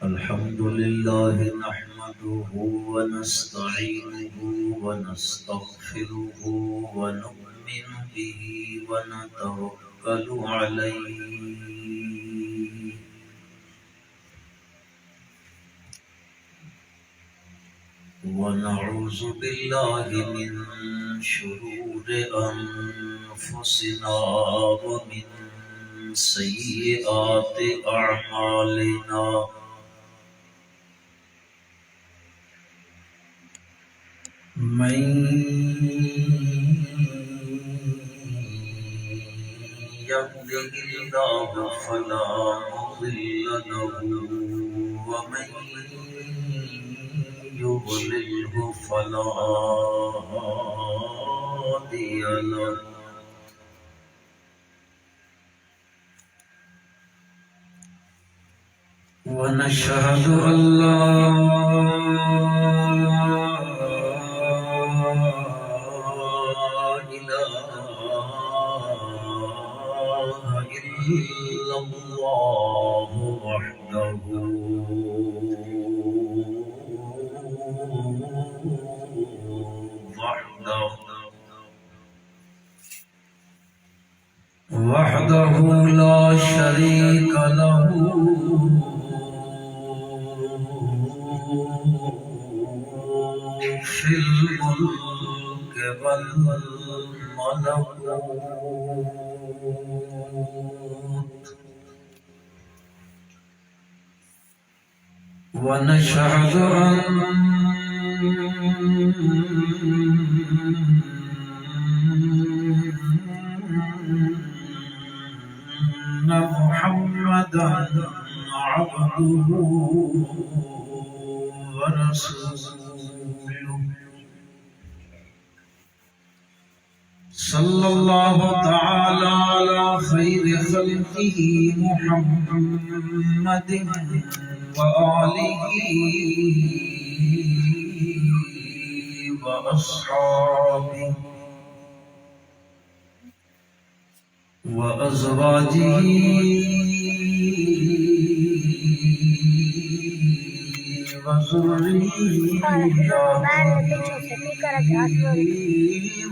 الحمد لله نحمده ونستعينه ونستغفره ونؤمن به ونتوكل عليه ونعوذ بالله من شرور أنفسنا ومن سيئات أعمالنا من يهده الله فلا مضل له ومن يضلله فلا هادي له ونشهد أن لا إلا الله وحده لا شريك له في الملك والملكوت ونشهد أن محمدا عبده ورسوله صلى الله تعالى على خير خلقه محمد وآله وأصحابه وأزواجه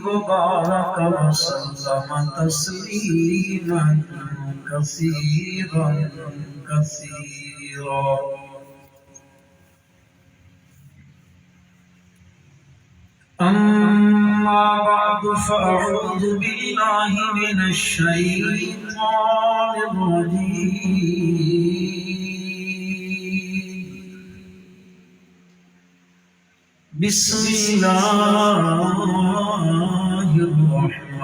وبارك وسلم تسليما كثيرا كثيرا أما بعد فأعوذ بالله من الشيطان الرجيم بسم الله الرحمن الرحيم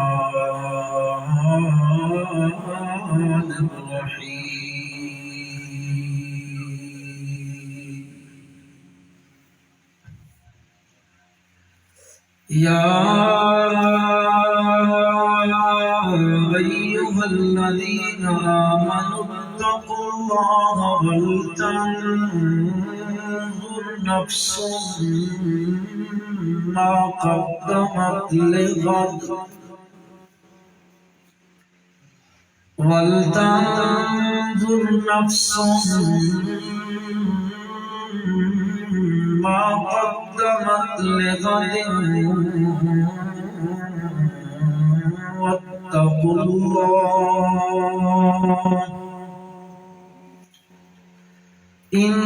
يا أيها الذين آمنوا اتقوا الله ولتنظر نفس ما قدمت لغد ولتنظر نفس ما قدمت لغد واتقوا الله إن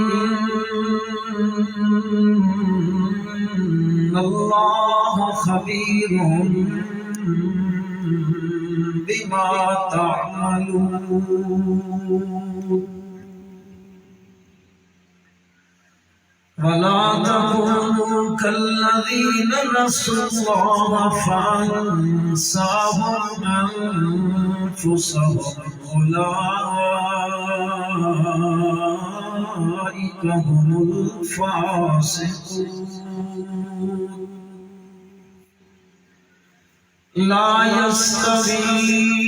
الله خبير بما تعملون ولا تكونوا كالذين نسوا الله فأنساهم أنفسهم أولئك هم الفاسقون لا يستوي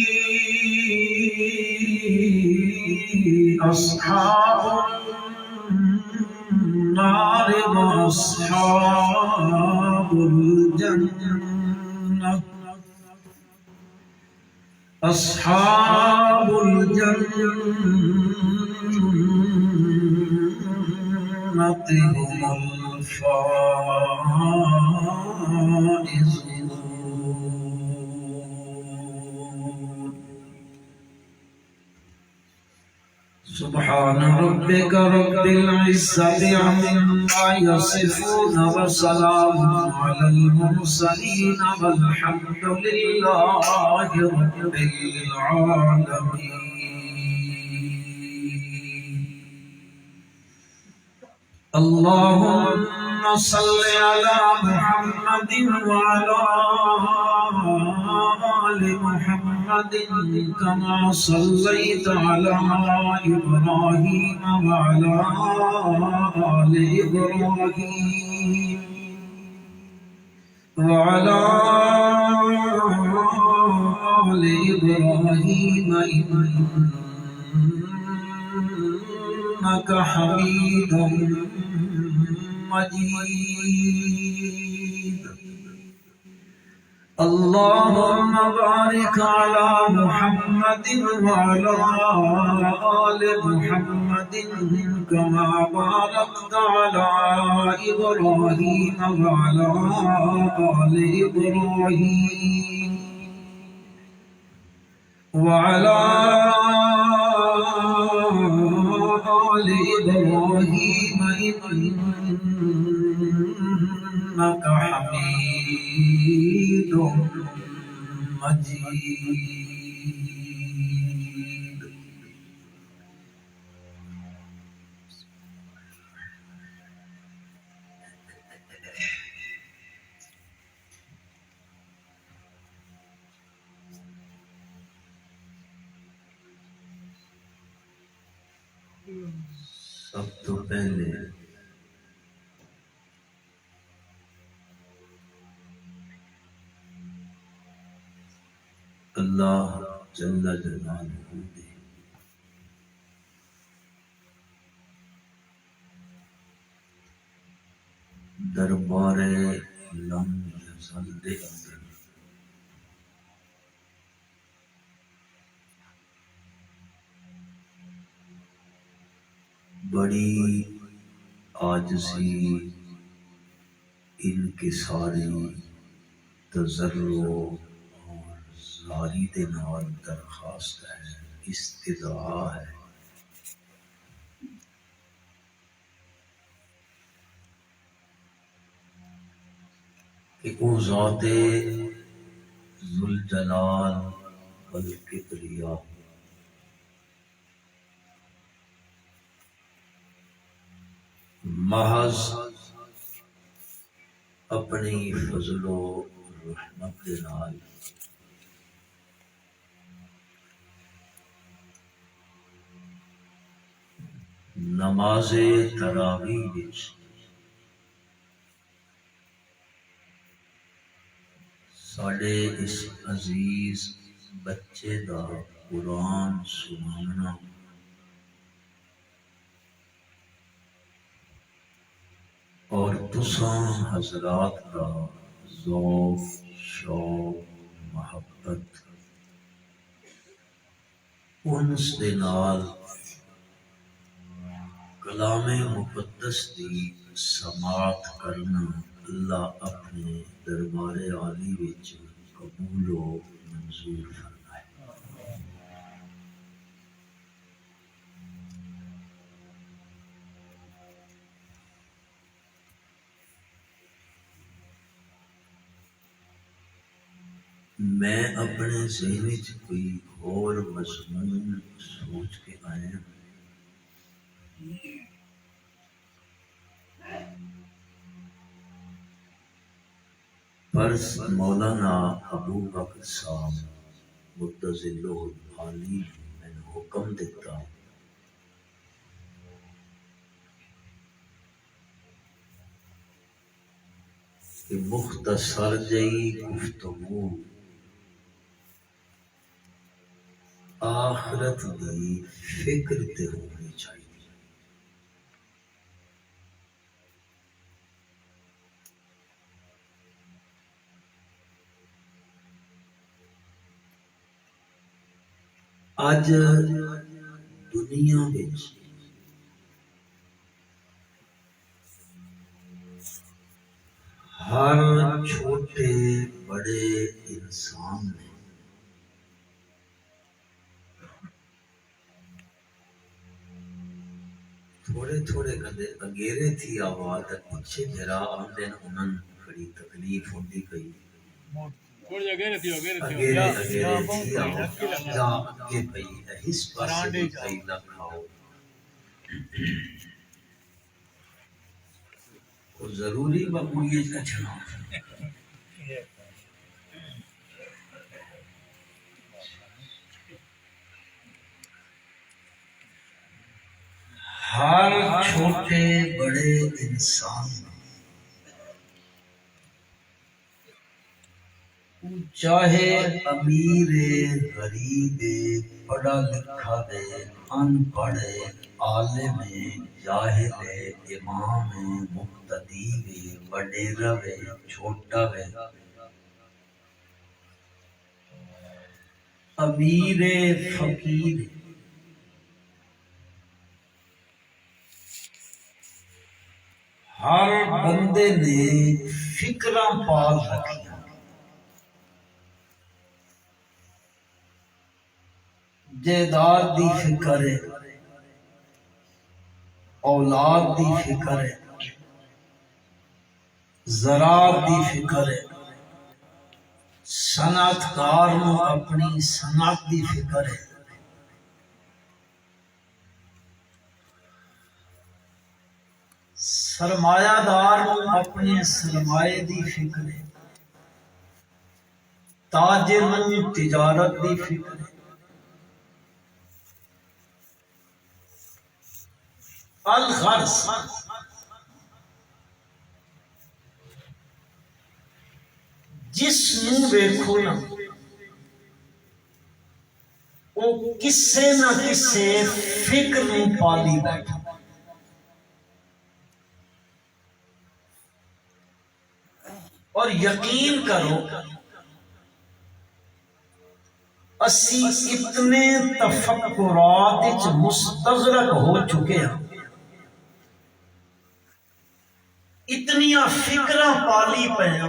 أصحاب النار وأصحاب الجنة أصحاب الجنة هم الفائزون سبحان ربك رب العزة عما يصفون وسلام على المرسلين والحمد لله رب العالمين اللهم صل على محمد وعلى آل محمد كما صليت على إبراهيم وعلى آل إبراهيم وعلى آل إبراهيم إنك حميد مجيد اللهم بارك على محمد وعلى آل محمد كما باركت على إبراهيم وعلى آل إبراهيم وعلى آل إبراهيم إنك حميد مجيد سب تو پہلے اللہ جل جلالہ دے دربار لم یزل دے اندر بڑی عاجزی انکساری تضرع اور زاری دے نال درخواست ہے استدعا ہے کہ وہ ذات ذوالجلال والکبریاء محض اپنی فضل و رحمت کے نال نماز تراویح وچ ساڈے اس عزیز بچے دا قرآن سنانا اور تساں حضرات کا ذوق شوق محبت انس دے نال کلام مقدس دی سماعت کرنا اللہ اپنے دربار عالی وچ قبول و منظور فرمائے میں اپنے ذہن وچ کوئی اور مضمون سوچ کے آیا پر مولانا ابو بکر صاحب متضل عالی نے حکم دیتا کہ مختصر جئی گفتگو آخرت دی فکر تے ہونی چاہیے۔ اج دنیا وچ ہر چھوٹے بڑے انسان نے تھوڑے تھوڑے کدے اگیرے تھی آواز پیچھے جرا آندے انہاں بڑی تکلیف ہوندی گئی اگیرے تھی آواز جا اگے پئی اس پاسے بھی پئی نہ کھاؤ وہ ضروری مقبولیت کا چھنا ہر چھوٹے بڑے انسان چاہے امیر غریب پڑھا لکھا دے ان پڑھ عالم جاہل امام مقتدی وڈیرا چھوٹا امیر فقیر ہر بندے نے فکراں پال رکھیاں جائیداد دی فکر ہے اولاد دی فکر ہے زراعت دی فکر ہے صنعت کار نو اپنی صنعت دی فکر ہے سرمایہ دار نو اپنے سرمایے دی فکر ہے تاجر نو تجارت دی فکر ہے الغرض جس نو ویکھو نا وہ کسے نہ کسے فکر نو پالی بیٹھا اور یقین کرو اسی اتنے تفکرات وچ مستغرق ہو چکے ہیں اتنیاں فکراں پالی پیاں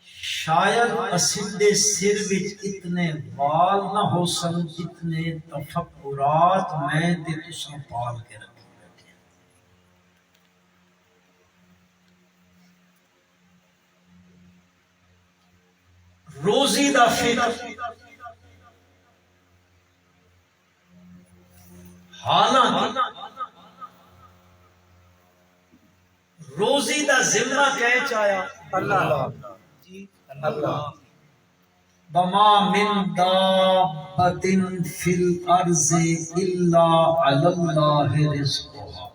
شاید اسندے سر وچ اتنے وال نہ ہو سن جتنے تفکرات میں تے تساں پال کے رکھے بیٹھے روزی دا فکر حالانکہ روزی دا ذمہ کہہ چایا اللہ اللہ وما من دابۃ فی الارض الا علی اللہ رزقها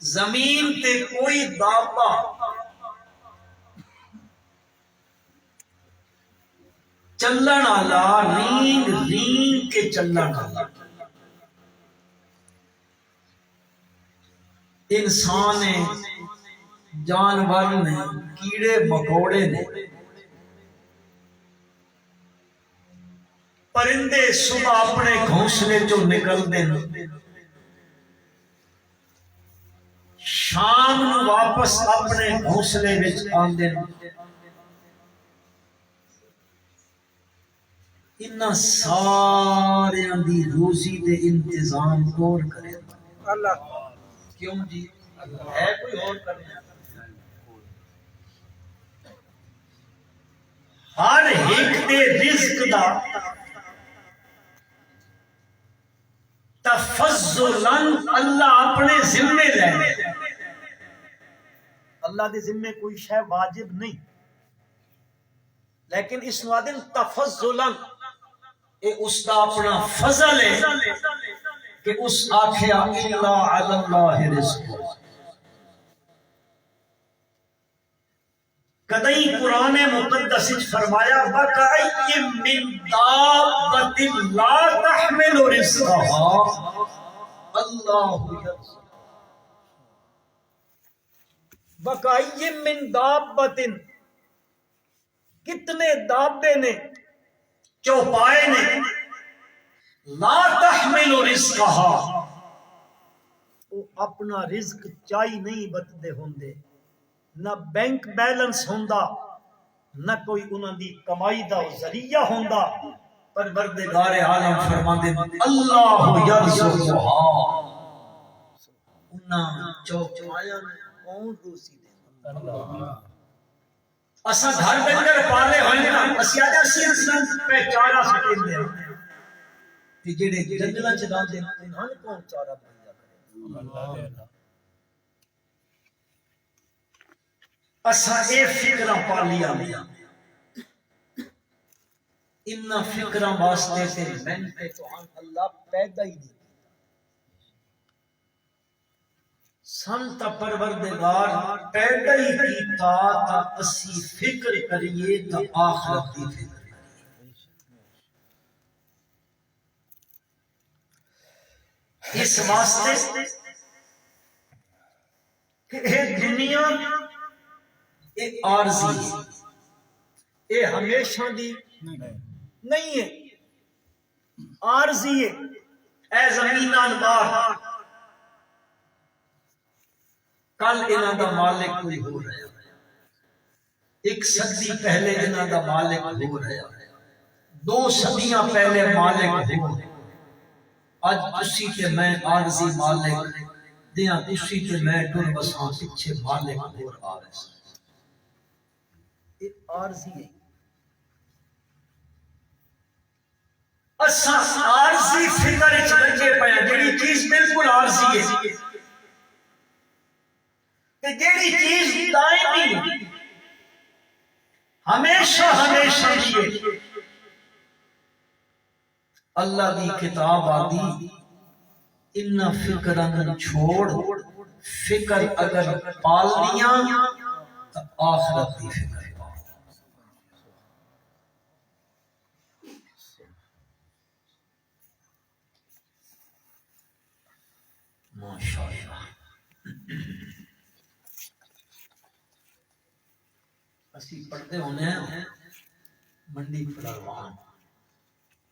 زمین تے کوئی دابہ چلن والا رینگ رینگ کے چلن والا انسان نے جانور نے کیڑے مکوڑے نے پرندے صبح اپنے گھونسلے چو نکلتے ہیں شام نو واپس اپنے گھونسلے وچ آندے ہیں انہاں ساریاں دی روزی دے انتظام کون کرے اللہ کیوں جی ہے کوئی اور کرنے ہر ایک دے رزق دا تفضلا اللہ اپنے ذمے لے لے. اللہ دے ذمے کوئی شے واجب نہیں، لیکن اس نو آدن تفضلا، اے اس کا اپنا فضل ہے کہ اس آخیا الا علی اللہ رزق. کدی قرآن مقدس وچ فرمایا وَكَأَيٍّ مِّن دَابَّةٍ لَا تَحْمِلُ رِزْقَهَا اللہ يرزق. وَكَأَيٍّ مِّن دَابَّةٍ، کتنے دابے نے، چوپائے نے، لا تحمل رزقها، وہ اپنا رزق چائی نہیں بتدے ہوندے، نہ بینک بیلنس ہوندا، نہ کوئی انہاں دی کمائی دا ذریعہ ہوندا. پروردگار عالم فرماندے اللہ یرزقها. انہاں چوپایا نے کون روسی دے؟ اساں گھر ڈنگر پالے ہوئے نا، اسی آجا سلسلہ پہ چارہ سکیں دے تے جڑے جنگلاں چ لاندے انہاں کون چارہ بنیا کرے؟ اساں اے فکراں پالیاں میاں انہاں فکراں واسطے تے میں تے تو اللہ پیدا ہی نہیں سنت پروردگار پیدا ہی کیتا تا اسی فکر کریے تا آخرت دی فکر کریے. اس واسطے کہ اے دنیا اے عارضی ہے، اے ہمیشہ دی نہیں ہے، عارضی ہے. اے زمین انوار کل انہاں دا مالک کوئی ہو رہا ہے، ایک صدی پہلے انہاں دا مالک ہو رہا ہے، 2 صدیاں پہلے مالک ہو رہا ہے. اج تسی تے میں عارضی مالک دیاں، تسی تے میں ٹر بساں پیچھے مالک ہو رہا ہے. یہ عارضی ہے. اساں عارضی فکر وچ لگے پے ہیں، جڑی چیز بالکل عارضی ہے تے جڑی چیز دائمی ہے، ہمیشہ ہمیشہ لیے. اللہ دی کتاب آدی ان فکران چھوڑ، فکر اگر پالنیاں تو آخرت دی فکر پال. ماشاءاللہ اسی پڑھتے ہونے ہیں منڈی پڑھوان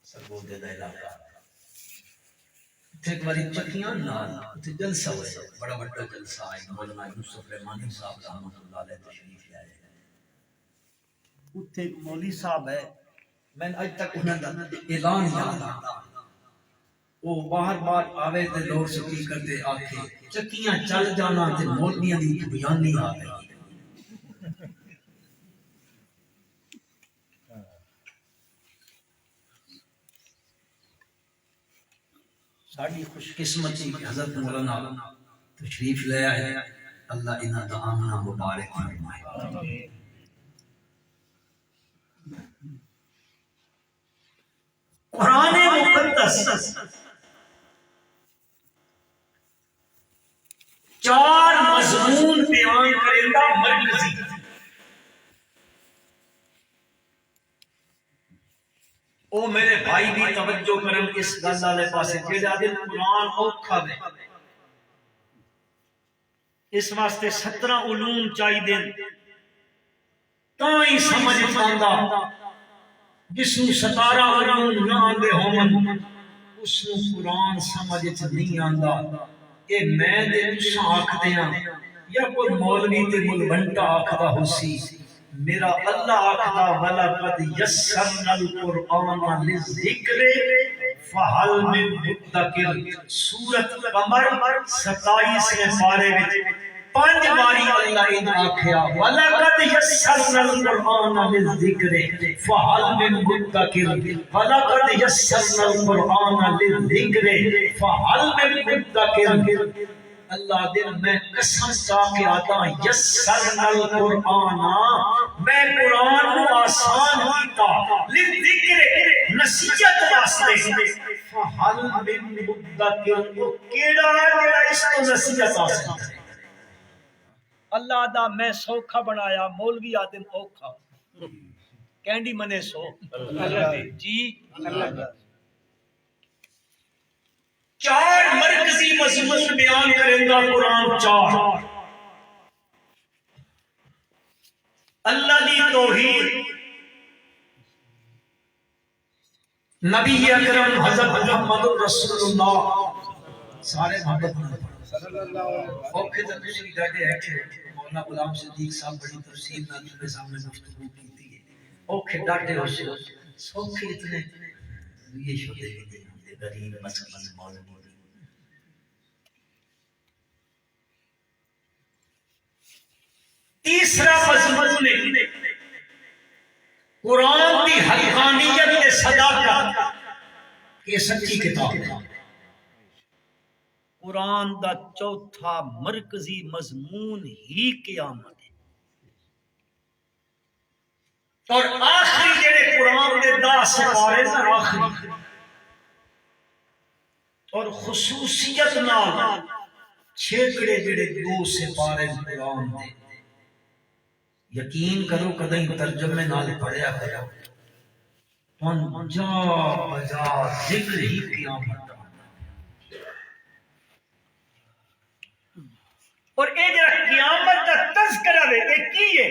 سرگودے دا علاقہ، ایک باری چکیاں نال تے جلسہ ہویا، بڑا بڑا جلسہ ہے. مولانا یوسف رحمانی صاحب رحمۃ اللہ علیہ تشریف لے آئے. اتھے ایک مولوی صاحب ہے، میں اج تک انہاں دا اعلان یاد آتا، وہ باہر باہر آوے تے لوگ سکی کرتے آکھے چکیاں چل جانا تے مولویاں دی بیانی آ گئی. ساڈی خوش قسمتی حضرت مولانا تشریف لے آئے. اللہ انہاں دا آمنا مبارک فرمائے. قرآن مقدس 4 مضمون بیان کرے گا مرکزی. او میرے بھائی بھی توجہ کرن اس گل والے پاسے جڑا دن قرآن اوکھا ہے. اس واسطے 17 علوم چاہیے تاں ہی سمجھ آندا. جس نوں 17 علوم نہ آندے ہون اس نوں قرآن سمجھ نہیں آندا. اے میں تے تساں آکھدے ہاں یا کوئی مولوی تے ملوٹا آکھدا ہوسی، میرا اللہ آکھدا وَلَقَدْ يَسَّرْنَا الْقُرْآنَ لِلذِّكْرِ فَهَلْ مِن مُدَّكِرٍ. سورۃ قمر 27ویں پارے وچ پانچ باری اللہ ان آکھیا وَلَقَدْ يَسَّرْنَا الْقُرْآنَ لِلذِّكْرِ فَهَلْ مِن مُدَّكِرٍ وَلَقَدْ يَسَّرْنَا الْقُرْآنَ لِلذِّكْرِ فَهَلْ مِن مُدَّكِرٍ اللہ دل میں قسم کا کہ آتا یسرنا القرآن میں قرآن کو آسان کیتا للذکر نصیحت واسطے فحل من مدکر کیڑا جڑا اس کو نصیحت حاصل کرے اللہ دا میں سوکھا بنایا مولوی آدم اوکھا کینڈی منے سو جی اللہ چار مرکزی مضمون بیان کریں گا قرآن چار اللہ دی توحید نبی اکرم حضرت محمد رسول اللہ سارے محبت اوکھے تو تسی ڈاڈے ایٹھے مولانا غلام صدیق صاحب بڑی تفصیل نال میرے سامنے گفتگو کی ہے اوکھے ڈاڈے ہو سے سوکھے اتنے یہ شدے غریب مسلمان مولوی تیسرا مضمون قرآن کی حقانیت کے صداقت یہ سچی کتاب ہے قرآن دا چوتھا مرکزی مضمون ہی قیامت ہے اور آخری جڑے قرآن دے 10 سپارے ہیں آخری اور خصوصیت نال چھیکڑے جڑے 2 سپارے قرآن دے یقین کرو کدیں ترجمے نال پڑھیا کرو تن جا بجا ذکر ہی قیامت اور اے جڑا قیامت دا تذکرہ ہے اے کی ہے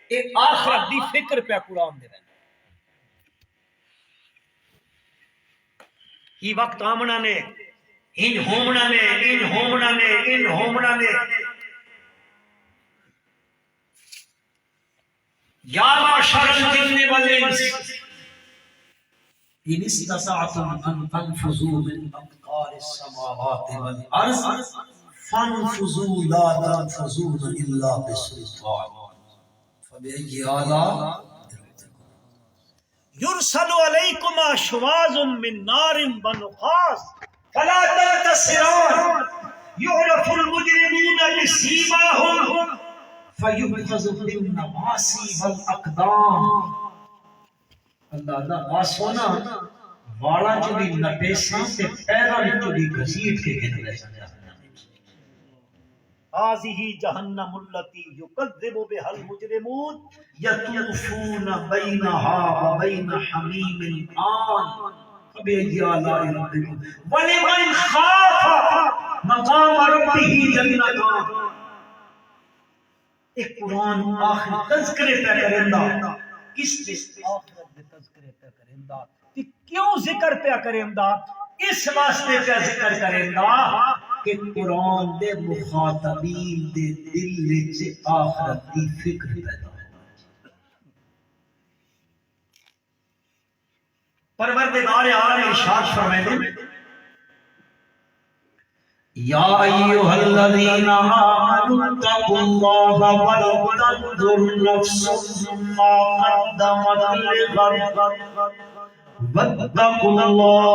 اے آخرت دی فکر پہ قرآن دے رہے ہی وقت آمنا نے ان ہومنا نے ان ہومنا نے ان ہومنا نے یا معشر الجن والانس ان استطعتم ان تنفذوا من اقطار السماوات والارض فانفذوا لا تنفذون الا بسلطان فبأي آلاء يرسل عليكما شواظ من نار ونحاس فلا تنتصران يعرف المجرمون بسيماهم فَيُبْخَذُ بِالنَّوَاسِي وَالْأَقْدَامِ اللہ دا آسونا والا جو بھی نپیساں تے پیرا جو بھی گھسیٹ کے گھن لے سکتا هذه جہنم التي يكذب بها المجرمون يطوفون بينها وبين حميم آن فبأي آلاء ربكما ولمن خاف مقام ربه جنتان ایک قرآن آخر تذکرے پہ کرندہ کس جس آخرت دے تذکرے پہ کرندہ کہ کیوں ذکر پہ کرندہ اس واسطے پہ ذکر کرندہ کہ قرآن دے مخاطبین دے دل سے آخرت دی فکر پیدا ہو پروردگار عالم ارشاد فرمائے یا ایھا الذین آمنوا اتقوا اللہ ولتنظر نفس ما قدمت لغد واتقوا اللہ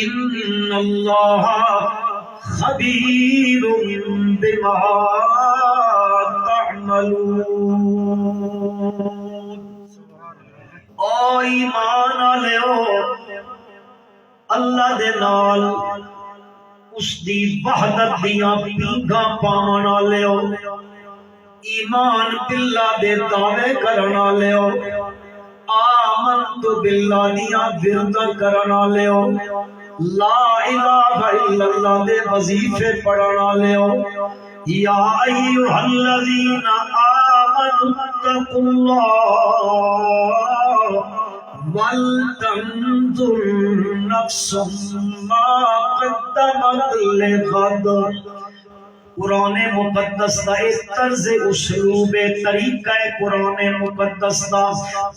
ان اللہ خبیر بما تعملون او ایمان آلیو اللہ دے نال اس دی وحدت دیاں پیگاں پاون آلیو ایمان باللہ دے دعوے کرن آلیو آمنت باللہ دیاں ورداں کرن آلیو لا الہ الا اللہ دے وظیفے پڑھن آلیو یا ایھا الذین آمنوا اتقوا اللہ وَلْتَنْظُرْ نَفْسٌ مَا قَدَّمَتْ لِغَدٍ قرآن مقدس دا ایک طرز اسلوب طریقہ ہے قرآن مقدس دا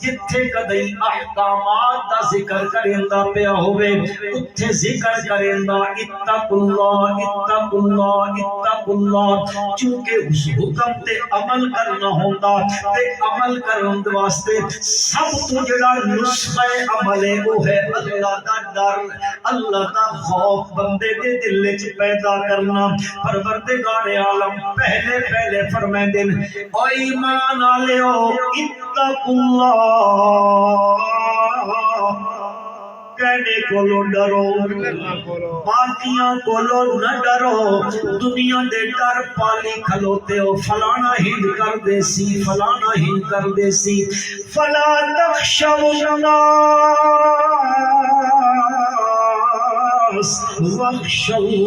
جتھے کدی احکامات دا ذکر کریندا پیا ہوئے اتھے ذکر کریندا اتقوا اللہ اتقوا اللہ اتقوا اللہ، چونکہ اس حکم تے عمل کرنا ہوندا تے عمل کرن دے واسطے سب تو جڑا نسخہ عمل ہے وہ ہے اللہ دا ڈر، اللہ دا خوف بندے دے دل وچ پیدا کرنا۔ پروردگار عالم پہلے فرمائیں دن او ایمان والےو اتقوا اللہ، کہنے کولو ڈرو باقیاں کولو نہ ڈرو، دنیا دے ڈر پالی کھلوتے ہو، فلانا ہند کر دے سی فلانا ہند کر دے سی، فلا تخشوا الناس واخشوا،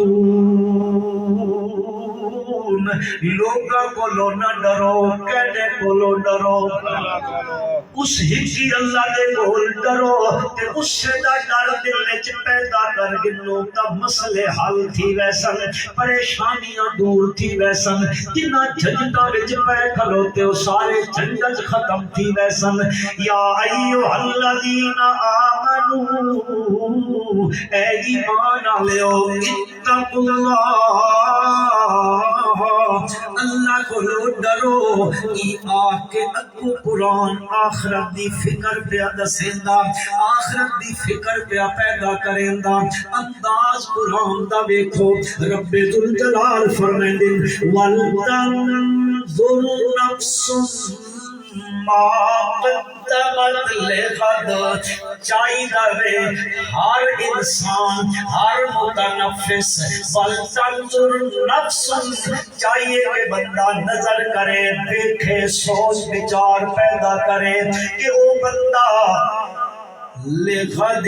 لوگاں کولو نہ ڈرو، کہنے کولو ڈرو، اس ہی اللہ دے کول ڈرو تے اس دا ڈر دل وچ پیدا کر گنو تا مسئلے حل تھی ویسن، پریشانیاں دور تھی ویسن، جنہ جھنجٹاں وچ پے کھلوتے ہو سارے جھنجٹ ختم تھی ویسن۔ یا ایھا الذین آمنو، اے ایمان والےو اتقوا اللہ، اللہ کو ڈرو۔ ای آ کے اگو قرآن آخرت دی فکر پیا دسیندا، آخرت دی فکر پیا پیدا کریندا، انداز قرآن دا ویکھو، رب ذوالجلال فرمائندے وَلْتَنظُرْ نَفْسٌ ما قدمت لغد، چاہیے وے ہر انسان ہر متنفس وَلْتَنظُرْ نَفْسٌ، چاہیے کہ بندہ نظر کرے دیکھے سوچ بچار پیدا کرے کہ وہ بندہ لغد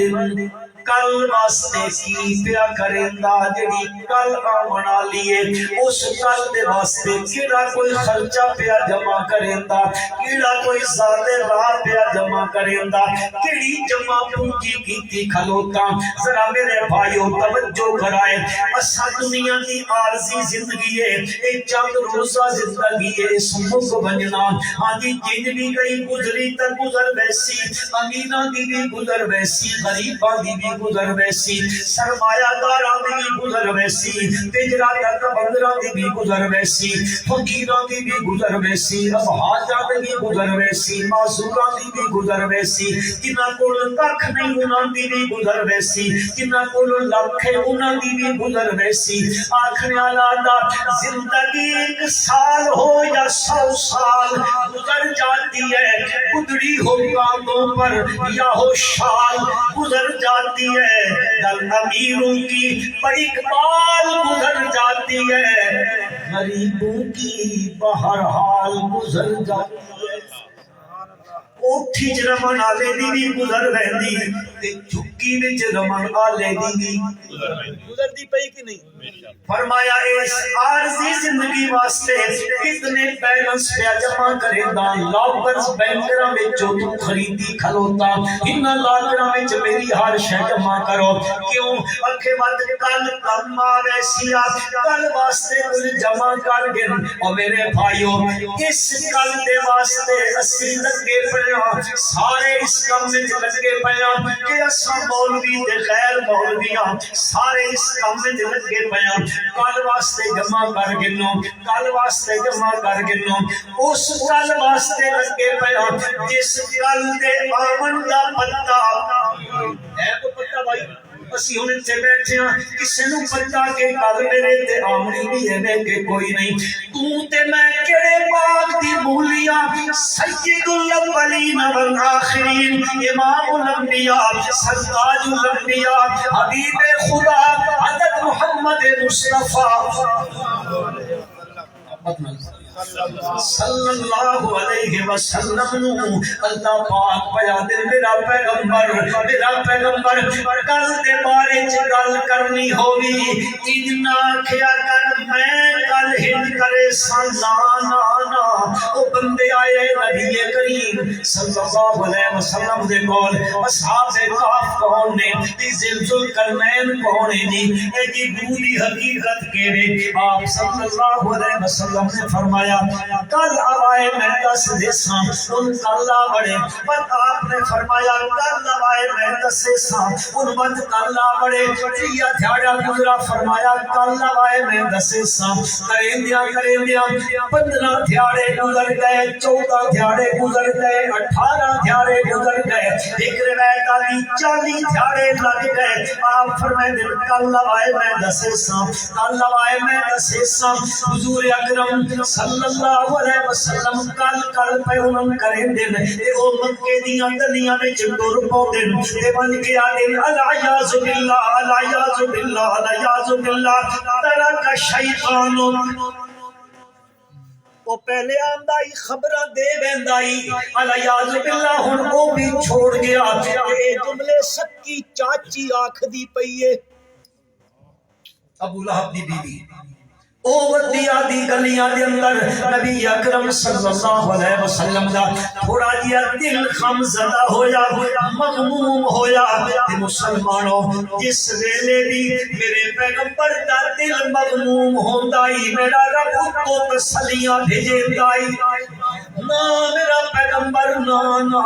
کل واسطے کی پیا کریندا، جڑی کل آون والی ہے اس کل دے واسطے کیڑا کوئی خرچہ پیا جمع کریندا، کیڑا کوئی ذات راہ پیا جمع کریندا، کیڑی جمع پونجی کیتی کھلوتا۔ ذرا میرے بھائیو توجہ کرائے، اسا دنیا دی عارضی زندگی ہے، ایک چند روزہ زندگی ہے، اس مک بننا، ہاں جی جن بھی گئی گزری تا گزر ویسی، امیراں دی بھی گزر ویسی، غریباں دی بھی گزر ویسی، سرمایہ داراں دی بھی گزر ویسی، تجارت بندراں دی بھی گزر ویسی، فقیراں دی بھی گزر ویسی، ابہاجاں دی بھی گزر ویسی، معذوراں دی بھی گزر ویسی، جنہاں کول ککھ نہیں انہاں دی بھی گزر ویسی، جنہاں کول لکھ ہے انہاں دی بھی گزر ویسی۔ آکھنے والا دا زندگی 1 سال ہو یا 100 سال گزر جاتی ہے، گزری ہو کاموں پر یا ہو شال گزر جاتی ہے، دل امیروں کی بڑکبال گزر جاتی ہے، غریبوں کی بہرحال گزر جاتی ہے۔ اوٹھی چ رمن والے دی بھی گزر ویندی تے جھکی وچ رمن والے دی بھی گزردی پئی کہ نہیں؟ فرمایا اس عارضی زندگی واسطے کتنے بیلنس پیا جمع کریندا، لاکرز بینکراں وچ تو خریدی کھلوتا، ان لاکراں وچ میری ہر شے جمع کرو، کیوں اکھے وقت کل کم آوے سی، کل واسطے کچھ جمع کر گن۔ او میرے بھائیو اس کل دے واسطے اسی لگے پے سارے اس کام میں لگے پیا کہ اساں مولوی تے غیر مولویاں سارے اس کام میں لگے پیا، کل واسطے جمع کر گنو، کل واسطے جمع کر گنو، اس کل واسطے لگے پیا جس کل دے آمن دا پتہ ہے۔ کو پتہ بھائی اسی ہن اتنے بیٹھے ہاں، کسے نوں پتہ کہ کل میرے تے آمنی بھی ہے کہ کوئی نہیں، تو تے میں کہڑے باغ دی مولیاں، سید الاولین والآخرین، امام الانبیاء، سرداج الانبیاء، حبیب خدا حضرت محمد مصطفیٰ صلی اللہ علیہ وسلم اللہ پاک پیا دے میرا پیغمبر کل دے بارے چ گل کرنی ہووی، انج نہ کھیا کر میں کل ہند کرے سانا او بندے آئے نبی کریم صلی اللہ علیہ وسلم دے کول اصحاب کہف کون نے ذل کرنین کون ہے جی اے جی بولی حقیقت کے وے آپ صلی اللہ علیہ وسلم نے فرمایا کل آئے میں دس دیساں ان کلا بڑے پر آپ نے فرمایا کل آئے میں دس دیساں ان بند کلا بڑے یا دھیاڑا گزرا فرمایا کل آئے میں دس دیساں کریں دیا 15 دھیاڑے گزر گئے 14 دھیاڑے گزر گئے 18 دھیاڑے گزر گئے ایک روایت آئی 40 دھیاڑے لگ گئے آپ فرمائے دل کل آئے میں دسے ساں کل آئے میں دسے ساں حضور اکرم صلی اللہ علیہ وسلم کل پہ انہوں کریں دن اے او مکے دیاں گلیاں میں چندور پو دن اے بن کے آدن العیاذ باللہ العیاذ باللہ العیاذ باللہ ترک شیطانوں وہ پہلے آمدائی خبرہ دے بیندائی علیہ باللہ ہن وہ بھی چھوڑ گیا اے جملے سکی چاچی آنکھ دی پئیے ابو لہب دی بی بی او ودیا دی گلیاں دے اندر نبی اکرم صلی اللہ علیہ وسلم دا تھوڑا جیا دل خم زدہ ہویا مغموم ہویا تے مسلمانوں جس ویلے بھی میرے پیغمبر دا دل مغموم ہوندائی میرا رب تو تسلیاں بھیجندائی نا میرا پیغمبر نا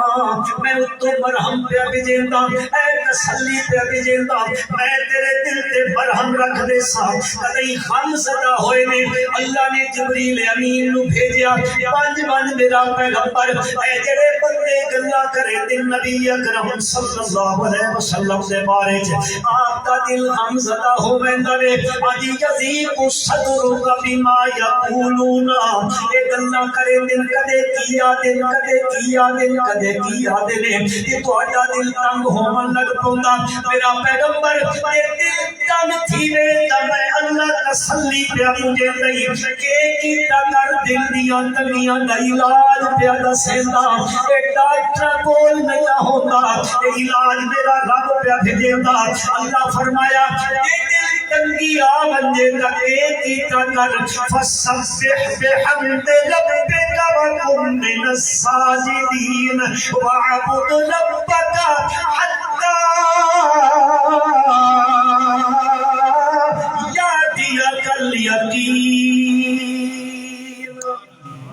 میں تو مرہم پہ بھیجندا اے تسلی پہ بھیجندا میں تیرے دل تے مرہم رکھ دے سا کدی خم زدہ ہوئے نے اللہ نے جبریل امین نو بھیجیا پانچ میرا پیغمبر اے جڑے بندے گلا کرے دن نبی اکرم صلی اللہ علیہ وسلم دے بارے چ آپ دا دل غم زدہ ہو ویندا وے اج یذیق صدر بما یقولون اے گلا کرے دن کدے کیا دن کدے کیا دن کدے کیا دن اے تہاڈا دل تنگ ہون لگ پوندا میرا پیغمبر اے دل تنگ تھی وے تے میں اللہ تسلی پہ مجھے نہیں کہ کیتا کر دل دیاں تنگیاں دا علاج پہ دسیندا اے ڈاکٹر کول نہیں ہوتا اے علاج میرا رب پہ بھیجیندا اللہ فرمایا اے دل تنگی آ بندے دا اے کیتا کر فسبح بحمد ربک وکن من الساجدین واعبد ربک حتی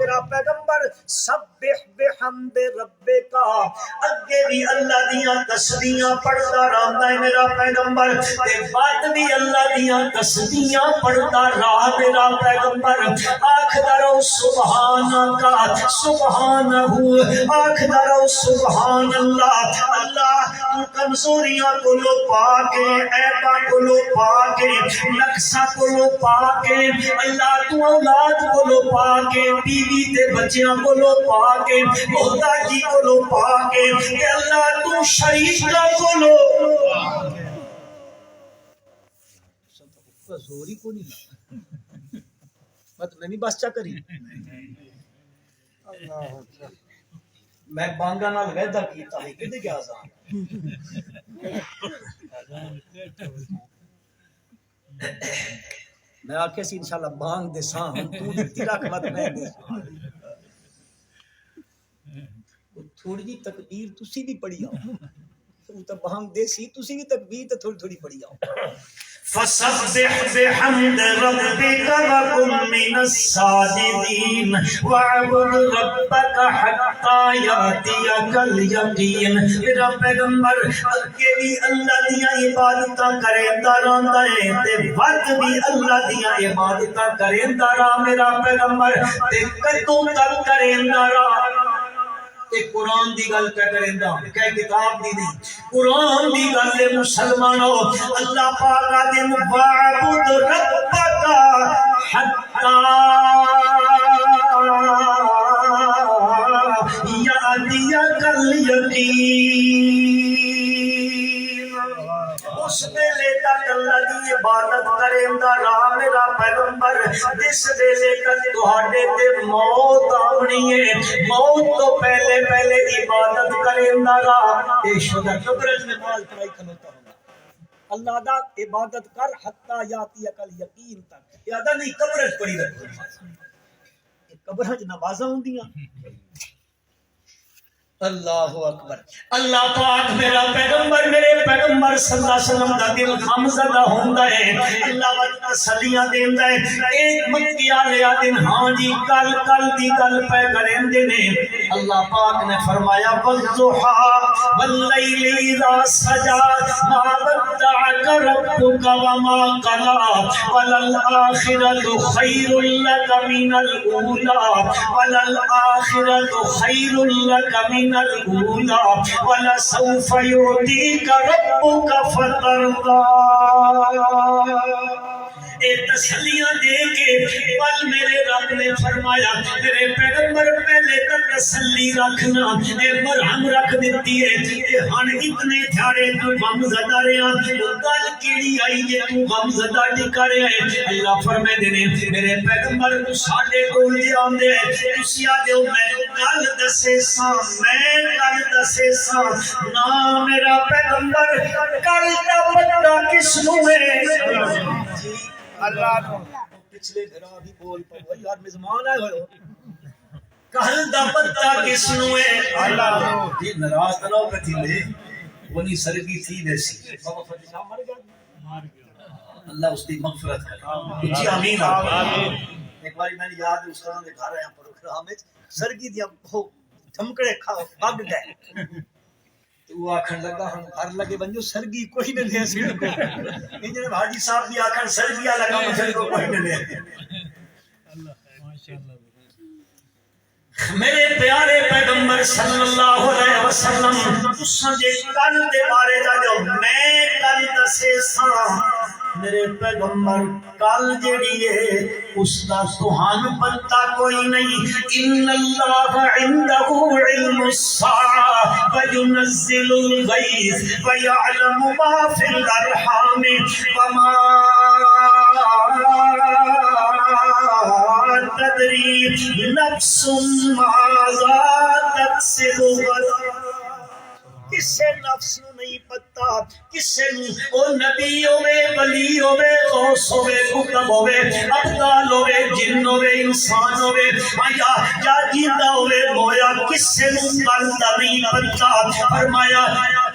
میرا پیغمبر سبح بحمد ربک اگے بھی اللہ دیاں تسبیحاں پڑھتا رہندا ہے میرا پیغمبر تے بعد بھی اللہ دیاں تسبیحاں پڑھتا رہا میرا پیغمبر آکھدا رہو سبحانک سبحانہ آکھدا رہو سبحان اللہ اللہ تو کمزوریاں کو لو پاکے عیباں کو لو پاکے نقصاں کو لو پاکے اللہ تو اولاد کو لو پاکے بیوی تے بچیاں کو لو پاکے محتاجی کو لو پاکے کہ اللہ تو شریکہ کو لو زوری کو نہیں مطلب نہیں بس چا کری میں بانگا نال ویدہ کیتا ہے کدے کیا آزان میں آکھے سی انشاءاللہ بانگ دے ساں ہم تو دیتی رکھ مت میں دے تھوڑی جی تکبیر تسی بھی پڑھی آؤ تو تا بانگ دے سی تسی بھی تکبیر تا تھوڑی تھوڑی پڑھی آؤ فسبح بحمد ربك وكن من الساجدين واعبد ربك حتى يأتيك اليقين میرا پیغمبر اگے بھی اللہ دیاں عبادتاں کریندا رہندا ہے تے وقت بھی اللہ دیاں عبادتاں کریندا رہا میرا پیغمبر تے کدوں تک کریندا رہا تے قرآن دی گل کیا کریندا کہ کتاب دی نہیں قرآن دی گل ہے مسلمانوں اللہ پاک آدم وعبد ربک حتی یأتیک الیقین اس ویلے تک اللہ دی عبادت کریندا رہا میرا پیغمبر جس ویلے تک تہاڈے تے موت آنی ہے موت تو پہلے پہلے عبادت کریندا رہا اے شجر قبرت میں نماز پڑھائی کھلوتا ہوں اللہ دا عبادت کر حتی یاتی اکل یقین تک یادا نہیں قبر وچ پڑھی رکھو قبر وچ نمازاں ہوندیاں اللہ اکبر اللہ پاک میرا پیغمبر میرے پیغمبر صلی اللہ علیہ وسلم دا دل غم زدہ ہوندا ہے اللہ وچ تسلیاں دیندا ہے ایک مکی والے دن ہاں جی کل دی گل پہ کریندے نے اللہ پاک نے فرمایا والضحى واللیل اذا سجا ما ودعك ربك وما قلى وللآخرة خير لك من الأولى وللآخرة خير لك من الأولى ولسوف يعطيك ربك فترضى اے تسلیاں دے کے بل میرے رب نے فرمایا میرے پیغمبر پہلے تک تسلی رکھنا اے مرہم رکھ دیتی ہے اے ہن اتنے تھاڑے تو غم زدہ رہا گل کیڑی آئی جے تو غم زدہ ٹکا رہا ہے اللہ فرمائے دینے میرے پیغمبر تو ساڈے کول جے آندے تسی آدے میں گل دسے ساں نا میرا پیغمبر کل دا پتہ کس نوں ہے اللہ پچھلے گھرا بھی بول پاؤ یار میزبان آئے ہوئے کل دا پتہ کس نوں ہے اللہ یہ ناراض نہ ہو کتی لے وہ نہیں سرگی تھی دیسی بابا فتح صاحب مر گیا اللہ اس کی مغفرت کرے جی آمین ایک باری میں نے یاد ہے استاد کے گھر آیا پروگرام میں سرگی دیا دھمکڑے کھاؤ بگ گئے وہ آکھن لگا ہم گھر لگے بنجو سرگی کوئی نہ لے سکے انجن حاجی صاحب بھی آکھن سرگیا لگا مجھے کو کوئی نہ لے میرے پیارے پیغمبر صلی اللہ علیہ وسلم تساں جے کل دے بارے دا جو میں کل دسے ساں میرے پیغمبر کل جڑی ہے اس دا سبحان پتہ کوئی نہیں ان اللہ عنده علم الساعة وينزل الغيث ويعلم ما في الارحام وما تدری نفس ماذا تکسب غدا کسے نفس نو نہیں پتا کسے نو او نبی ہوئے ولی ہوئے غوث ہوئے قطب ہوئے ابدال ہوئے جن ہوئے انسان ہوئے یا جیندہ ہوئے مویا کسے نو کل دا نہیں پتا فرمایا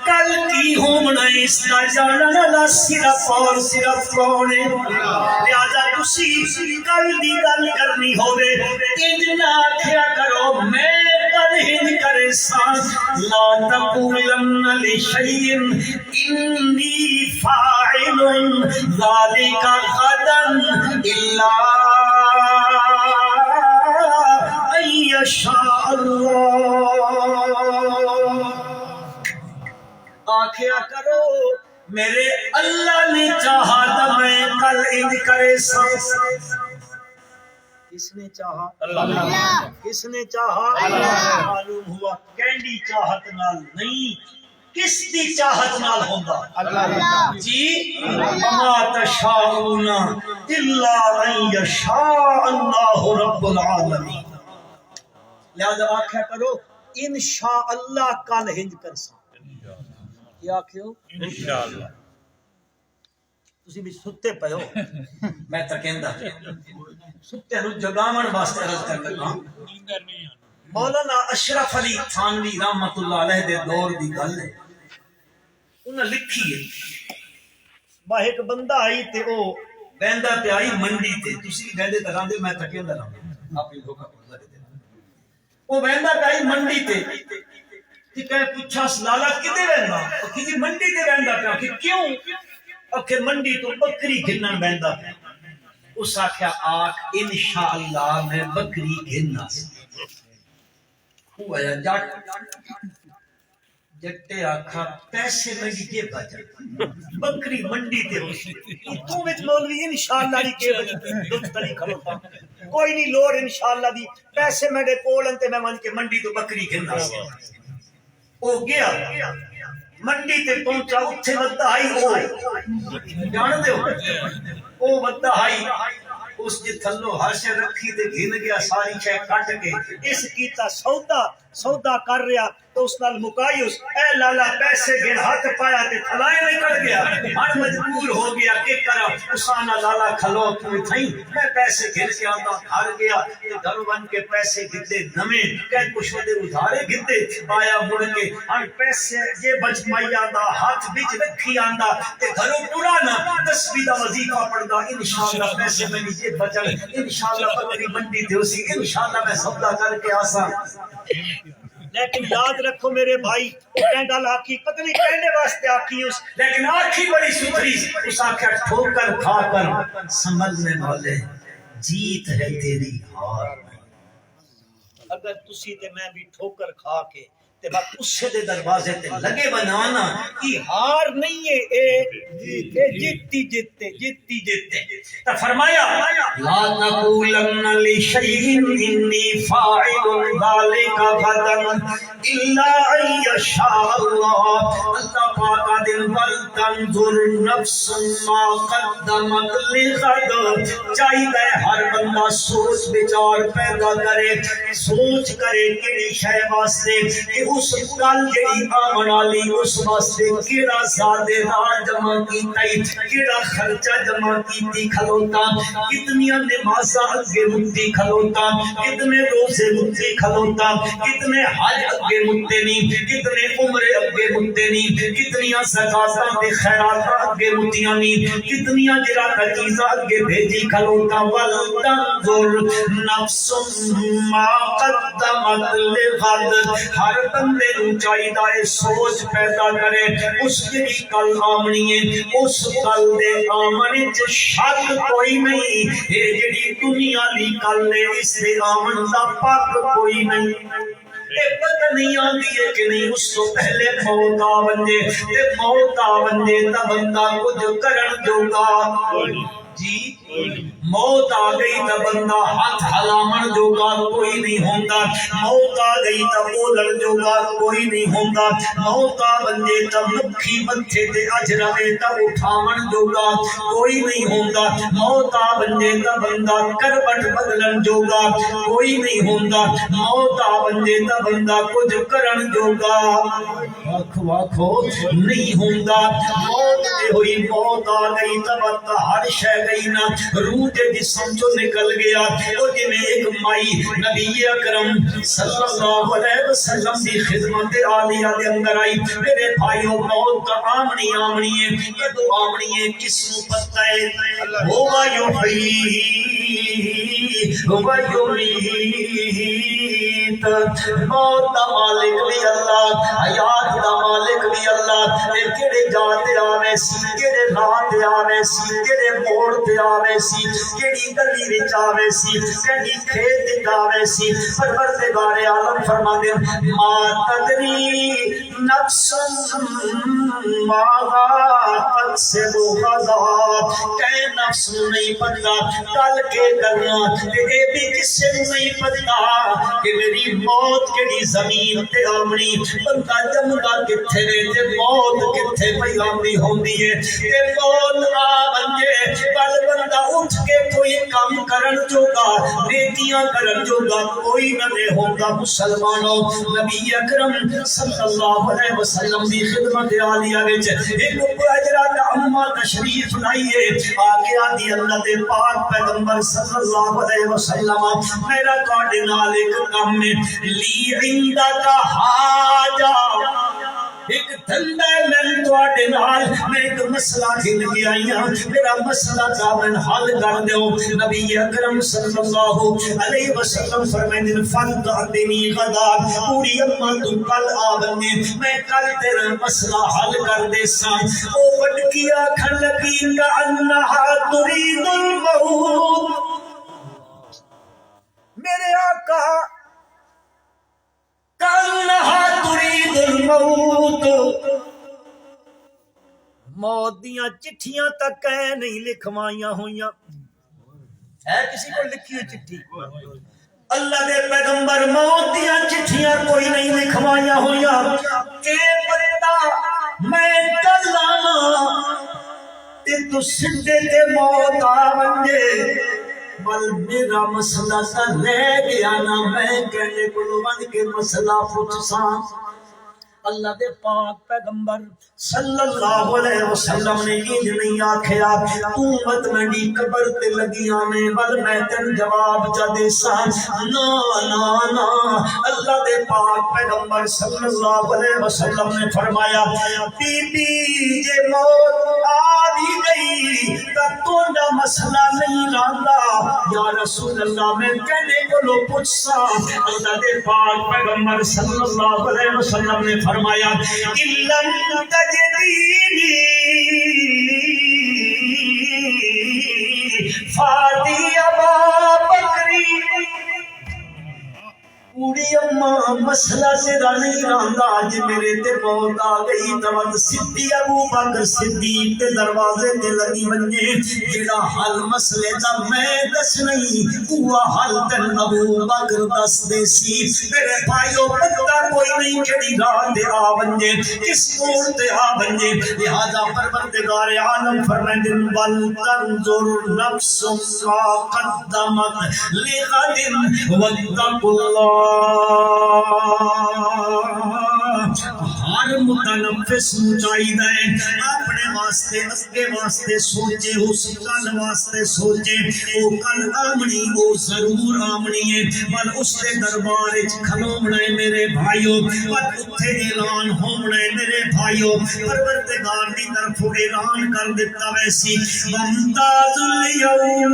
کل کی ہومنا اس کا جاننا نہ صرف اور صرف کونے لہذا تسی کل دی گل کرنی ہوئے اتنا کیا کرو میں کل ہی کرے سانس لا تقولن لشیء انی فاعل ذالک غدا الا ان یشاء اللہ آخیا کرو میرے اللہ نے چاہا تو میں کل انج کرے سانس کس نے چاہا اللہ کس نے چاہا اللہ معلوم ہوا کینڈی چاہت نال نہیں کس دی چاہت نال ہوندا اللہ جی وما تشاءون الا ان یشاء اللہ رب العالمین لہذا آخیا کرو انشاءاللہ کل ہنج کرساں کیا کیوں انشاءاللہ تسی بھی ستے پہو میں تکیندا ستے نو جگاون واسطے عرض کر لگا مولانا اشرف علی تھانوی رحمت اللہ علیہ دے دور دی گل ہے انہاں لکھی ہے با ایک بندہ آئی تے او بیندا تے آئی منڈی تے تسی بندے تے راندے میں تکیندا رہا آپ ہی دھوکا کر دے او بیندا تے آئی منڈی تے کہ کہے پوچھا سلالا کدے رہندا کہ جی منڈی تے رہندا پیا کہ کیوں کہ منڈی تو بکری گھنن بیندا پیا اس آخیا آکھ انشاءاللہ میں بکری گھننا ہوا جٹ جٹے آکھا پیسے منڈی کے بچا بکری منڈی تے ہو تو وچ مولوی انشاءاللہ دی کے دکھ تلی کھلوتا کوئی نہیں لوڑ انشاءاللہ دی پیسے میرے کول تے میں من کے منڈی تو بکری گھننا او گیا منڈی تے پہنچا اتھے ودا آئی او جان دے ہو او ودا آئی اس جی تھلو ہاشے رکھی تے گھن گیا ساری شے کٹ کے اس کیتا سودا سودا کر رہا تو اس نال مکائیوس اے لالا پیسے گن ہاتھ پایا تے تھلائے نکل گیا ہر مجبور ہو گیا کہ کرا اسانا لالا کھلو تم تھیں میں پیسے گن کے آتا گھر گیا تے گھر بن کے پیسے گدے نویں کہ کچھ ودے ادھارے گدے آیا مڑ کے ہن پیسے یہ بچ پایا دا ہاتھ وچ رکھی آندا تے گھروں پرانا تسبیح دا وظیفہ پڑھدا انشاءاللہ پیسے میں یہ بچن انشاءاللہ بکری منڈی تے اسی انشاءاللہ میں سودا کر کے آسا لیکن یاد رکھو میرے بھائی کہندا لاکی پتہ نہیں کہنے واسطے آکی اس لیکن آنکھی بڑی ستھری اس آنکھا ٹھوکر کھا کر سنبھلنے والے جیت ہے تیری ہار اگر تسی تے میں بھی ٹھوکر کھا کے تے بات اسے دے دروازے تے لگے بنانا کی ہار نہیں ہے اے جیتی جیتے تو فرمایا لا تقولن لشیء انی فاعل ذلک غدا الا ان یشاء اللہ اللہ پاک دل بل تنظر نفس ما قدمت لغد چاہیے ہر بندہ سوچ بچار پیدا کرے سوچ کرے کیڑی شے واسطے کہ اس کل جڑی آمن والی اس واسطے کیڑا زادے راہ جمع کیتی کیڑا خرچہ جمع کیتی کھلوتا کتنی نمازاں اگے مٹی کھلوتا کتنے روزے مٹی کھلوتا کتنے حج اگے مٹے نہیں کتنے عمرے اگے مٹے نہیں کتنی زکاتاں تے خیرات اگے مٹیاں نہیں کتنی جرا چیزاں اگے بھیجی کھلوتا ولتنظر نفس ما قدمت لغد ہر بندے نوں چاہیے سوچ پیدا کرے اس کی کل آمنی ہے اس کل دے آمن وچ شک کوئی نہیں اے جڑی دنیا دی کل ہے اس دے آمن دا پک کوئی نہیں اے پتہ نہیں آندی ہے کہ نہیں اس تو پہلے موت آ ونجے تے موت آ ونجے تے بندہ کچھ کرن جوگا جی موت آ گئی تو بندہ ہاتھ ہلامن جوگا کوئی نہیں ہوندا موت آ گئی تو بولن جوگا کوئی نہیں ہوندا موت آ بندے تو مکھی متھے تے اج رہے تو اٹھاون جوگا کوئی نہیں ہوندا موت آ بندے تو بندہ کروٹ بدلن جوگا کوئی نہیں ہوندا موت آ بندے تو بندہ کچھ کرن جوگا واکھو نہیں ہوندا موت تے ہوئی موت آ گئی تو بندہ ہر شے گئی نا روح کے جسم جو نکل گیا وہ جی میں ایک مائی نبی اکرم صلی اللہ علیہ وسلم دی خدمت عالیہ دے اندر آئی میرے بھائیوں موت کا آمنی ہے کدو آمنی ہے کس نو پتہ ہے ہوا یحیی ہوا یمیت موت دا مالک بھی اللہ حیات دا مالک بھی اللہ تے کیڑے جاتے آوے سی کیڑے رات آوے سی کیڑے موڑ تے آوے سی کیڑی گلی وچ آوے سی کیڑی کھیت وچ آوے سی پروردگار عالم فرماندے ما تدری نفس ماذا تکسب غدا کہ نفس نہیں پتہ کل کے کرنا تے اے بھی کسے نہیں پتہ کہ میری موت کیڑی زمین تے آمنی بندہ جمدا کتھے نے تے موت کتھے پئی آمنی ہوندی ہے تے موت آ بنجے کل بندہ اٹھ کے کوئی کام کرن جوگا نیکیاں کرن جوگا کوئی نہ ہوگا مسلمانوں نبی اکرم صلی اللہ علیہ وسلم دی خدمت عالیہ وچ ایک حضرت اما تشریف لائیے آگے آدھی اللہ دے پاک پیغمبر صلی اللہ علیہ وسلم میرا تواڈے نال ایک کام ہے لی عندک حاجہ ایک دھندا ہے میں تواڈے نال میں ایک مسئلہ گھن کے آئی ہوں میرا مسئلہ دا میں حل کر دیو نبی اکرم صلی اللہ علیہ وسلم فرمائیں فَانْتَعْدِنِي غَدَا پوری اما تو کل آبنے میں کل تیرا مسئلہ حل کر دے ساں او بڑکیا کھن لگی کَأَنَّهَا تُرِيدُ الْمَوْتِ میرے آقا کَأَنَّهَا تُرِيدُ الْمَوْتِ موت دیاں چٹھیاں تک نہیں لکھوائیاں ہوئیاں ہے کسی کو لکھی ہوئی چٹھی اللہ دے پیغمبر موت دیاں چٹھیاں کوئی نہیں لکھوائیاں ہوئیاں اے پتا میں کل آنا تے تو سدھے تے موت آ بنجے بل میرا مسئلہ سا رہ گیا نا میں کہنے کو ون کے مسئلہ پوچھساں اللہ دے پاک پیغمبر صلی اللہ علیہ وسلم نے یہ نہیں آکھیا امت میں قبر تے لگیاں نے بل میں تن جواب جا دے سا نا نا نا اللہ دے پاک پیغمبر صلی اللہ علیہ وسلم نے فرمایا بی بی جے موت آوی گئی تا تونڈا مسئلہ نہیں رہندا یا رسول اللہ میں کہنے کو لو پوچھ سا اللہ دے پاک پیغمبر صلی اللہ علیہ وسلم نے فرمایا اِلَّمْ تَجْدِينِي فَاتِي أَبَا بَكْرِ پوری اماں مسئلہ ذرا نہیں رہندا آج میرے تے موت آ گئی تو سدھی ابو بکر صدیق تے دروازے تے لگی ونجے جڑا حل مسئلے دا میں دس نہیں وہ حل تن ابو بکر دس دے سی میرے بھائیو پتہ کوئی نہیں کیڑی راہ تے آ ونجے کس موڑ تے آ ونجے لہذا پروردگار عالم فرمائے بل تنظر نفس ما قدمت لغد واتقوا اللہ ہر متنفس چاہیے اپنے واسطے اگے واسطے سوچے اس کل واسطے سوچے وہ کل آمنی وہ ضرور آمنی ہے بل اس کے دربار کھلونا ہے میرے بھائیو بل اتھے اعلان ہونا ہے میرے بھائیو پروردگار دی طرف اعلان کر دیتا ویسی وامتاز اليوم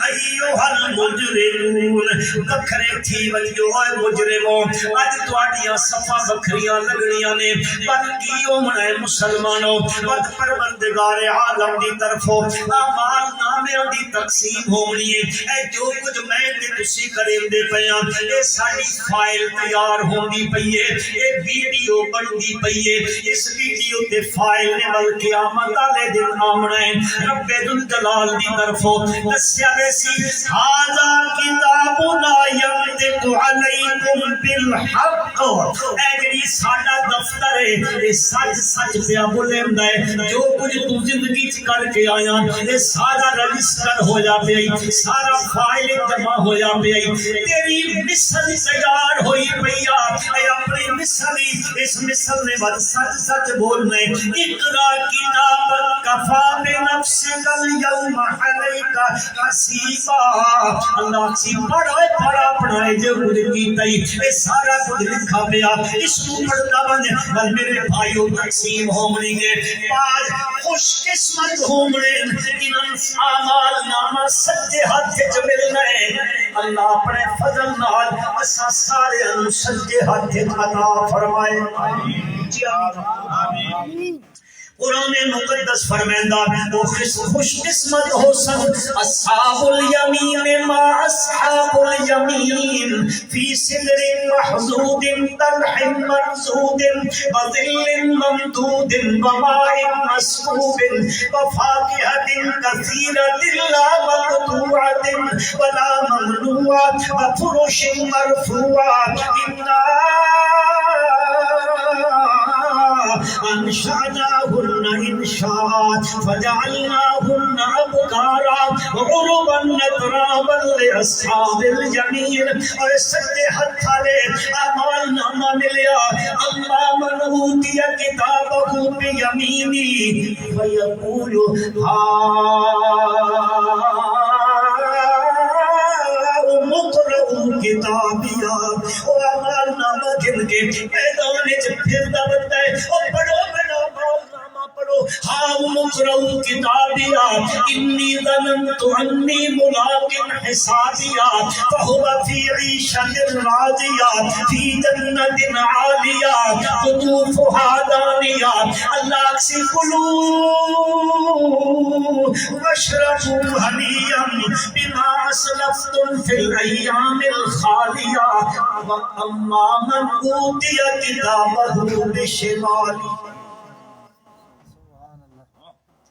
ایوہ المجرمون بکھرے تھی ولیو اے مجرموں آج توڑیاں صفا بکھریاں لگڑیاں نے بلکیوں منائے مسلمانوں بد پروردگار عالم دی طرفوں آمال نامیاں دی تقسیم ہومنی ہے اے جو کچھ میں تے تسی کریں دے پیاں اے ساری فائل تیار ہوں دی پئیے اے ویڈیو بن دی پئیے اس ویڈیو تے فائل نے بلکہ آمد آلے دن آمنا ہے رب ذوالجلال دی طرفوں دسیا ویسی حاضا کتابنا یمدق علیکم بالحق اے جڑی ساڈا دفتر ہے اے سچ سچ پیا بولیندا ہے جو کچھ تو زندگی چ کر کے آیا اے سارا رجسٹر ہو جا پیا سارا فائل جمع ہو جا پیا تیری مثل تیار ہوئی پیا اے اپنی مثل اس مثل نے بس سچ سچ بولنا ہے اقرا کتاب کفا بنفسک اليوم علیک حسیبا اللہ سی پڑھا اپنا جو کچھ کیتا اے سارا کچھ لکھا پیا اس کو پڑھتا بن بل میرے بھائیوں تقسیم ہومنی گے آج خوش قسمت ہومنے جنہاں آمال نامہ سچے ہاتھ وچ ملنا ہے اللہ اپنے فضل نال اساں سارے انو سچے ہاتھ عطا فرمائے آمین قرآن مقدس فرمائندہ وہ خوش قسمت ہو سن اصحاب الیمین ما اصحاب الیمین فی سدر محضود طلح منضود وظل ممدود وماء مسکوب وفاکہۃ کثیرۃ لا مقطوعۃ ولا ممنوعۃ وفرش مرفوعۃ انشأناهن انشاء فجعلناهن ابکارا عربا اترابا لاصحاب الیمین اور سجدے ہاتھ والے اعمال نامہ ملیا اما من اوتی کتابہ بیمینی فیقول مقرؤ کتابیا او اعمال نامہ گن کے میدان وچ پھردا بندا ہے او پڑھو میرا اعمال نامہ پڑھو ہاں مقرؤ کتابیا انی ظننت انی ملاق حسابیا فهو فی عیشۃ راضیہ فی جنت عالیہ قطوفها دانیہ اللہ سے کلوا واشربوا ہنیئا بما اسلفتم فی الایام الخالیہ واما من اوتی کتابہ بشمالی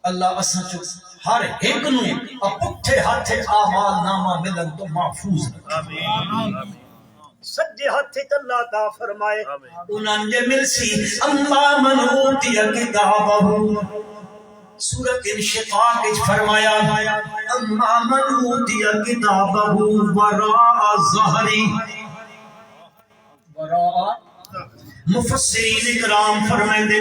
اللہ اساں چ ہر ایک نو پٹھے ہاتھ اعمال نامہ ملن تو محفوظ آمین سجے ہاتھ اللہ عطا فرمائے انہاں نے مل سی اما من اوتی کتابہ سورۃ انشقاق وچ فرمایا اما من اوتی کتابہ وراء ظہری، وراء مفسرین اکرام فرمائندے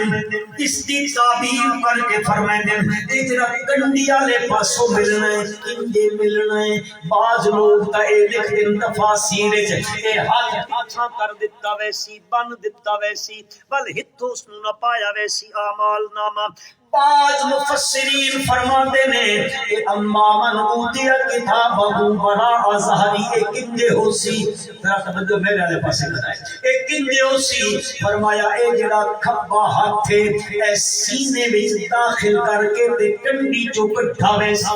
اس دی تعبیر کر کے فرمائندے اے جڑا کنڈی والے پاسوں ملنا ہے کنڈے ملنا ہے، بعض لوگ تا اے لکھ دین تفاسیر وچ اے ہاتھ پاچھا کر دتا ویسی بن دتا ویسی بل ہتھوں اس نو نہ پایا ویسی اعمال نامہ۔ بعض مفسرین فرماتے نے کہ اما من اوتی کتابہ وراء ظہری، اے کنجے ہو سی، ذرا توجہ میرے والے پاسے کرائے، اے کنجے ہو سی، فرمایا اے جڑا کھبا ہاتھ اے سینے وچ داخل کر کے تے کنڈی چوں کڈھا ویسی۔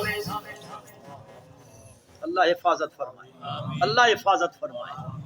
اللہ حفاظت فرمائے، اللہ حفاظت فرمائے۔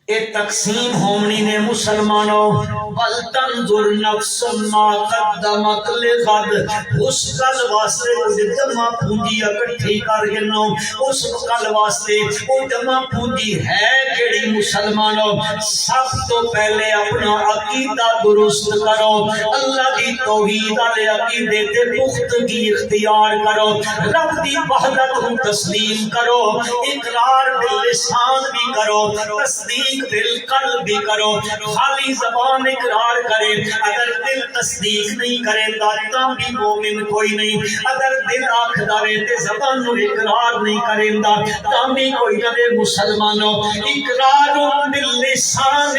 اے تقسیم ہومنی نے مسلمانوں بل تنظر نفس ما قدمت لغد، اس کل واسطے وہ جمع پونجی اکٹھی کر گنو، اس کل واسطے وہ جمع پونجی ہے کیڑی مسلمانوں، سب تو پہلے اپنا عقیدہ درست کرو، اللہ کی توحید والے عقیدے تے پختگی اختیار کرو، رب دی وحدت کو تسلیم کرو، اقرار باللسان بھی کرو، تصدیق بالقلب بھی کرو، خالی زبان اقرار کرے اگر دل تصدیق نہیں کرے گا تاں بھی مومن کوئی نہیں، اگر دل آکھدا وے تے زبان نو اقرار نہیں کرے گا تاں بھی کوئی نہیں۔ مسلمانوں اقرار باللسان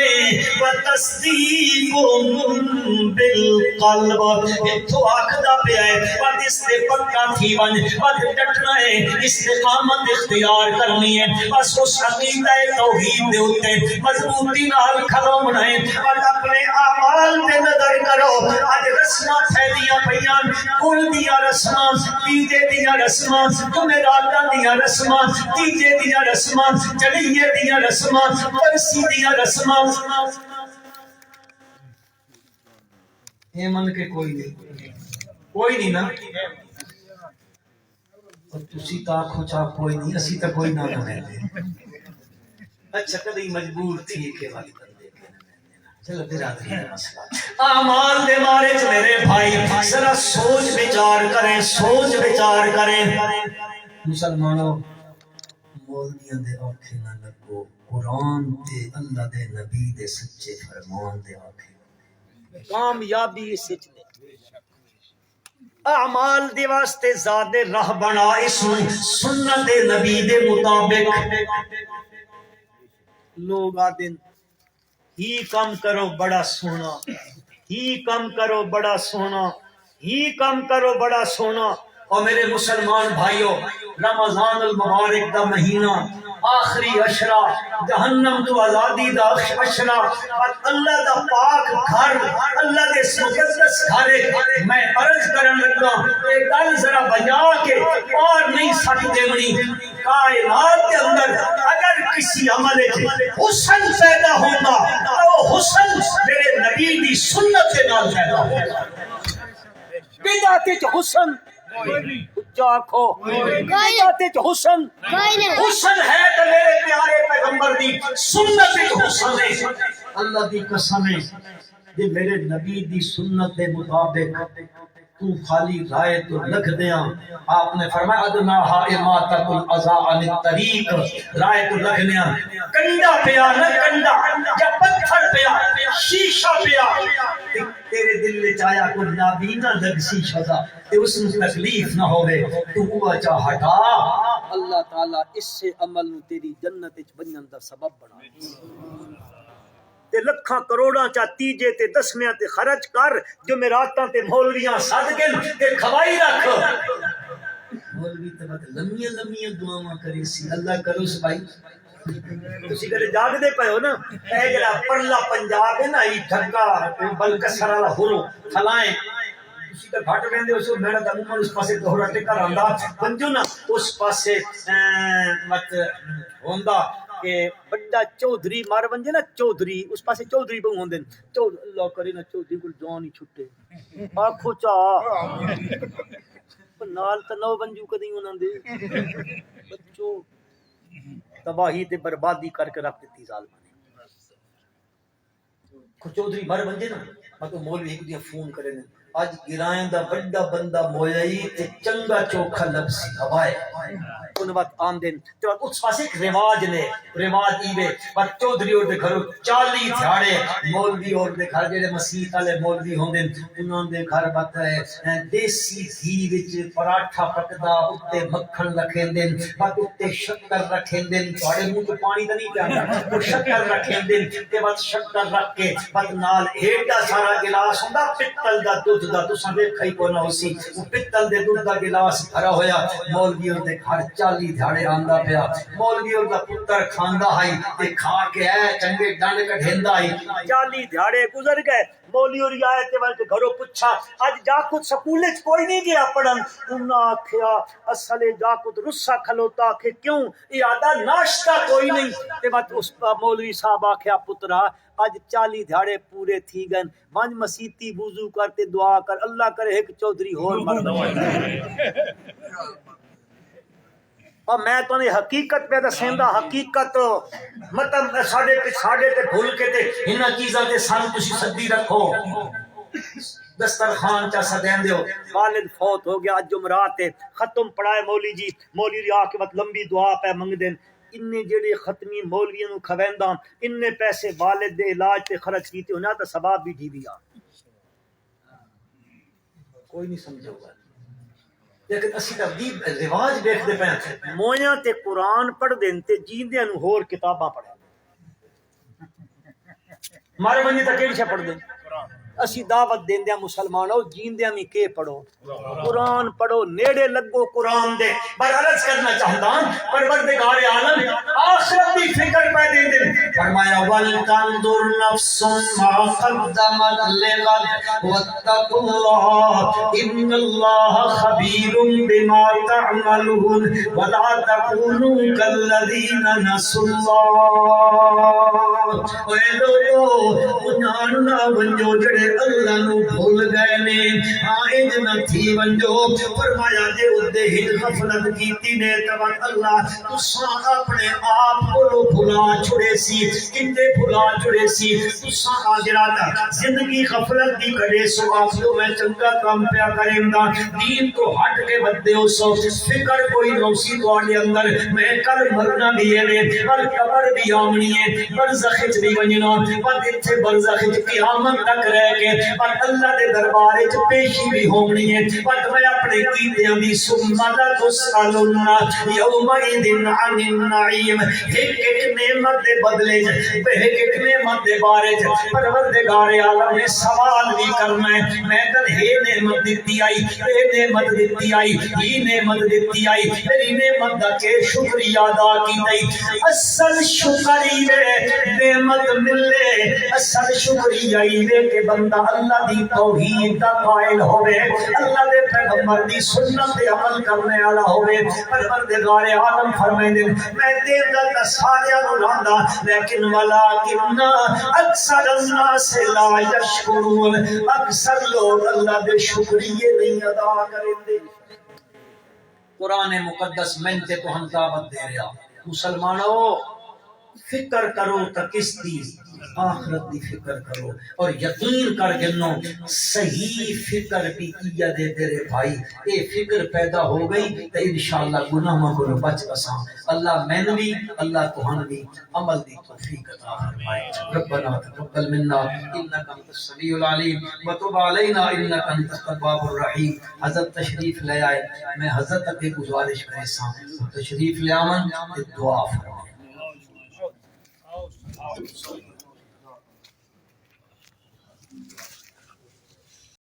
و تصدیق بالقلب، اتھو آکھدا پیا ہے پر اس سے پکا تھی ون پر ڈٹنا ہے، استقامت اختیار کرنی ہے، بس اس عقیدہ توحید دے اوتے مضبوطی نال کھلو بنائے اور اپنے اعمال تے نظر کرو۔ اج رسماں پھیلیاں پیاں، کل دیاں رسماں، تیجے دیاں رسماں، جمعراتاں دیاں رسماں، تیجے دیاں رسماں، چڑھیے دیاں رسماں، پرسی دیاں رسماں، اے من کے کوئی نہیں، کوئی نہیں نا، اور تسی تا آکھو چاہ کوئی نہیں، اسی تا کوئی نہ کرے۔ اچھا کبھی مجبور تھی کہ وقت دے کے چلو برادری کا مسئلہ اعمال دے بارے چ میرے بھائی ذرا سوچ بچار کریں، سوچ بچار کریں۔ مسلمانوں مولویاں دے آنکھیں نہ لگو، قرآن تے اللہ دے نبی دے سچے فرمان دے آنکھیں کامیابی اس وچ نے۔ اعمال دے واسطے ذات راہ بنا اس سنت نبی دے مطابق۔ لوگ آدن ہی کم کرو بڑا سونا، ہی کم کرو بڑا سونا، ہی کم کرو بڑا سونا۔ اور میرے مسلمان بھائیوں رمضان المبارک دا مہینہ آخری عشرہ، جہنم تو آزادی دا عشرہ، اور اللہ دا پاک گھر، اللہ دے مقدس گھر، میں عرض کرن لگا ایک گل ذرا بجا کے اور نہیں سکتے منی، کائنات کے اندر اگر کسی عمل حسن پیدا ہوگا تو وہ حسن میرے نبی دی سنت کے نال پیدا ہوگا۔ بدعت وچ حسن اچا آکھو، بدعت وچ حسن حسن ہے تو میرے پیارے پیغمبر دی سنت وچ حسن ہے۔ اللہ دی قسم ہے کہ میرے نبی دی سنت دے مطابق تو خالی رائے تو لکھ دیاں، آپ نے فرمایا ادناہا اماتۃ الاذی عن الطریق، رائے تو لکھ دیاں، کنڈا پیا نہ کنڈا یا پتھر پیا شیشہ پیا تیرے دل وچ آیا کوئی نابینا لگ شیشہ دا تے اس میں تکلیف نہ ہوے تو وہ چا ہٹا، اللہ تعالیٰ اس سے عمل نو تیری جنت وچ بنن دا سبب بنا تے لکھاں کروڑاں چا تیجے تے دسویں تے خرچ کر، جمعراتاں تے مولویاں صدقے تے کھوائی رکھ۔ مولوی تے بات لمیاں لمیاں دعاواں کری سی، اللہ کرو س بھائی تسی کدے جاگ دے پئے ہو نا، اے جڑا پرلا پنجاب ہے نا ای ڈھکا بلکسر والا ہرو فلائیں تسی تے گھٹ ویندے ہو سو میرا تے عمر اس پاسے دوہرا ٹکا رہندا سمجھو نا، اس پاسے مت ہوندا کہ بڑا چودھری مار ونجے نا، چودھری اس پاسے چودھری بہو ہوندے اللہ کرے نا چودھری کول جان ہی چھٹے آکھو چا نال تے نو بنجو کدی انہاں دے بچو تباہی تے بربادی کر کے رکھ دتی ظالماں نے۔ چودھری مر ونجے نا مطلب مولوی ایک دیا فون کرے نے اج گرائیں دا بڑا بندہ مویائی تے چنگا چوکھا لبسی ہوائے ان وقت آمدن تے اس پاسے ایک رواج نے رواج ایوے پر چودھری اور دے گھروں 40 دھیاڑے مولوی اور دے گھر جڑے مسیت والے مولوی ہوندے انہاں دے گھر بات ہے دیسی گھی وچ پراٹھا پکدا اوتے مکھن رکھیندے بعد اوتے شکر رکھیندے تواڈے منہ تو پانی تے نہیں پیندا او شکر رکھیندے تے بعد شکر رکھ کے بعد نال ایڈا سارا گلاس ہوندا پتل دا دودھ دا تساں ویکھا ہی کوئی نہ ہوسی او پتل دے دودھ دا گلاس بھرا ہویا مولوی اور دے گھر 40 دھاڑے آندا پیا مولوی اور دا پتر کھاندا ہائی تے کھا کے اے چنگے ڈنڈ کڈھیندا ہائی 40 دھاڑے گزر گئے مولوی اور آئے تے ول گھروں پوچھا اج جا کچھ سکول وچ کوئی نہیں گیا پڑھن انہاں آکھیا اصل جا کچھ رسا کھلوتا کہ کیوں یہ آدھا ناشتہ کوئی نہیں تے بعد اس مولوی صاحب آکھیا پترا اج 40 دھاڑے پورے تھی گئے ون مسیتی وضو کرتے دعا کر اللہ کرے ایک چودھری اور مرد اور میں تو نے حقیقت پہ دسیندا حقیقت مطلب ساڈے تے بھول کے تے انہاں چیزاں تے سن تسی سدی رکھو دسترخوان چا سدین دیو والد فوت ہو گیا اج جمعرات ہے ختم پڑھائے مولوی جی آ کے وقت لمبی دعا پہ منگ دین اننے جڑے ختمی مولویاں نو کھویندا اننے پیسے والد دے علاج تے خرچ کیتے انہاں دا ثواب بھی ڈھیویا کوئی نہیں سمجھو گا لیکن اسی تبدیل رواج دیکھتے پہ مویاں تے قرآن پڑھ دین تے جیندیاں نو ہور کتاباں پڑھا مارے بندی تا کیڑی شے پڑھ دین اسی دعوت دیندیاں مسلمانوں جیندیاں میں کے پڑھو قرآن پڑھو نیڑے لگو قرآن دے پر عرض کرنا چاہتا ہوں پروردگار عالم آخرت دی فکر پہ دے دے فرمایا وَلْتَنْظُرْ نَفْسٌ مَا قَدَّمَتْ لِغَدٍ وَاتَّقُوا اللَّهَ إِنَّ اللَّهَ خَبِيرٌ بِمَا تَعْمَلُونَ وَلَا تَكُونُوا كَالَّذِينَ نَسُوا اللَّهَ اے لوگو جاننا ونجو جڑے اللہ نو بھول گئے نے آئند نہ تھی ونجو فرمایا جے اودے ہی غفلت کیتی نے تو اللہ تساں اپنے آپ کو بھلا چھڑے سی کتے بھلا چھڑے سی تساں آجرا دا زندگی غفلت دی کرے سو آخلو میں چنگا کام پیا کریں گا دین تو ہٹ کے بدے ہو سو فکر کوئی نوسی دوڑے اندر میں کل مرنا بھی ہے کل قبر بھی آمنی ہے برزخ بھی ونجنا پر اتھے برزخ قیامت تک رہ کے پر اللہ دے دربار وچ پیشی بھی ہونی ہے پر میں اپنے کیتیاں دی سملا تو سالنا یومئذ عن النعیم ایک نعمت دے بدلے ایک نعمت دے بارے پروردگار عالم نے سوال بھی کرنا ہے میں کل ہے نعمت دیتی آئی اے نعمت دیتی آئی یہ نعمت دیتی آئی میری نعمت دا کے شکریہ ادا کی نہیں اصل شکریہ نعمت ملے اصل شکریہ یہ کہ بندہ اللہ دی توحید دا قائل ہوئے اللہ دے پیغمبر دی سنت دے عمل کرنے والا ہوئے پروردگار عالم فرمائیں میں دین دا سارے نو لاندا لیکن ولکن اکثر الناس لا یشکرون اکثر لوگ اللہ دے شکریہ نہیں ادا کرتے قرآن مقدس میں تے تو ہم دعوت دے رہا مسلمانوں فکر کرو تا کس دی آخرت دی فکر کرو اور یقین کر گنو صحیح فکر بھی کیا دے تیرے بھائی اے فکر پیدا ہو گئی تو انشاءاللہ گناہوں کو بچ بساں اللہ میں بھی اللہ تہن بھی عمل دی توفیق عطا فرمائے ربنا تقبل منا انک انت السمیع العلیم وتب علینا انک انت التواب الرحیم حضرت تشریف لے آئے میں حضرت تک گزارش کرے سا تشریف لے آمن دعا فرمائے